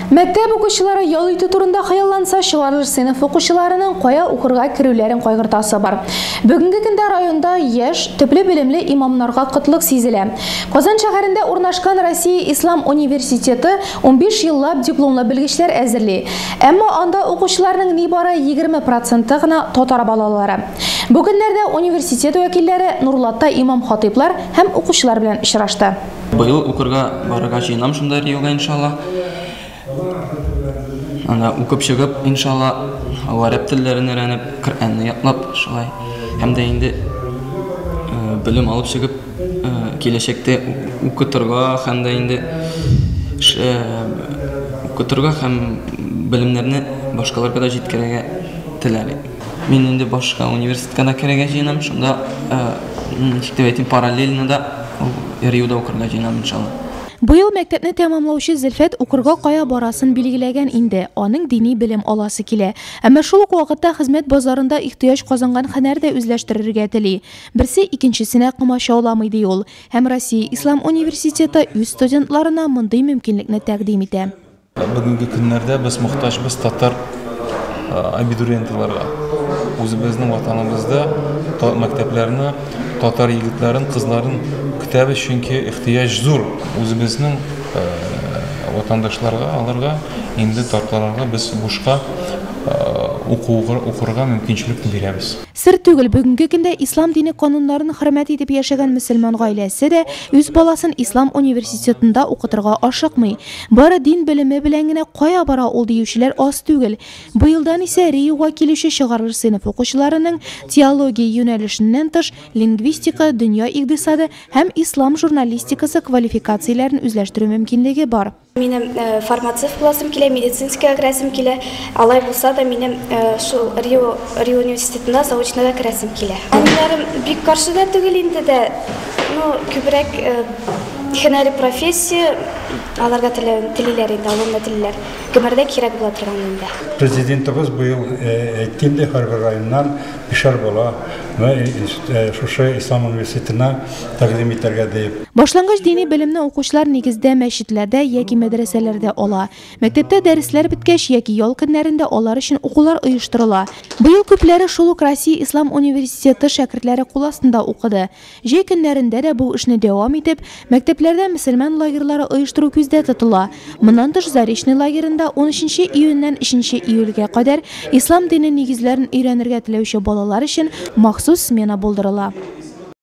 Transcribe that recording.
Мәктәп укучылары ял итү турында хыялланса, чыгарылыш сыйныф укучыларының кая укырга кирүләрен кайгыртасы бар. Бүгенге көндә районда яшь, төпле белемле имамнарга кытлык сизелә. Казан шәһәрендә урнашкан Россия Ислам университеты 15 еллап дипломлы белгечләр әзерли. Әмма анда укучыларның нибары 20% гына татар балалары. Бу көннәрдә университет вәкилләре Нурлатта имам хатиблар һәм укучылар белән очрашты. Быел укырга барырга җыенам шунда Риога иншалла. Анда укып чыгып иншалла араб телләрен өйрәнеп, Коръәнне ятлап шулай. Һәм дә инде белем алып чыгып киләчәктә укытырга һәм дә инде укытырга һәм белемнәрне башкаларга да җиткерергә теләре. Мин инде башка университетка да керергә җыенам, шунда тиктәбәйтим параллельно да Риуда укырга җыенам иншалла. Быел мәктәпне тәмамлаучы Зөлфәт укырга кая барасын билгеләгән инде, аның дини белем аласы килә. Әмма шул ук вакытта хезмәт базарында ихтыяҗ казанган һөнәр дә үзләштерергә тели. Берсе икенчесенә комачауламый ди ул. Һәм Россия Ислам университеты үз студентларына мондый мөмкинлекне тәкъдим итә. Бүгенге көннәрдә без мохтаҗбыз татар абитуриентларга. Үзебезнең ватаныбызда мәктәпләрне татар егетләрен, кызларын көтәбез, чөнки ихтыяҗ зур. Үзебезнең ватандашларга, аларга инде татарларга без бушка укырга мөмкинчелекне бирәбез. Сер түгел, бүгенге көндә ислам дине кануннарын хөрмәт итеп яшәгән мөселман гаиләсе дә үз баласын ислам университетында укытырга ашыкмый. Бары дин белеме белән генә кая бара ул диючеләр аз түгел. Быелдан исә Риога килүче чыгарылыш сыйныф укучыларының теология юнәлешеннән тыш лингвистика, дөнья икътисады һәм ислам журналистикасы квалификацияләрен үзләштерү мөмкинлеге бар. Минем фармацевт буласым килә, медицинская керәсем килә. Алай булса да минем шул Рио университетында заочныйга керәсем килә. Әниләрем бик каршы да түгел инде дә, күбрәк һөнәри профессия аларга телиләр инде, алында телиләр. Гомердә кирәк була торган инде. Президентыбыз быел әйткәндә һәрбер районнан бишәр бала шушы Ислам университетына тәкъдим итәргә дип. Башлангыч дини белемне укучылар нигездә мәчетләрдә яки мәдрәсәләрдә ала. Мәктәптә дәресләр беткәч яки ял көннәрендә алар өчен укулар оештырыла. Быел күпләре шул ук Россия Ислам университеты шәкертләре кул астында укыды. Җәй көннәрендә дә бу эшне дәвам итеп, мәктәпләрдә мөселман лагерьлары оештыру күздә тотыла. Моннан тыш Заречный лагерында 13 июньнән 3 июльгә кадәр ислам дине нигезләрен өйрәнергә теләүче балалар өчен махсус смена булдырыла.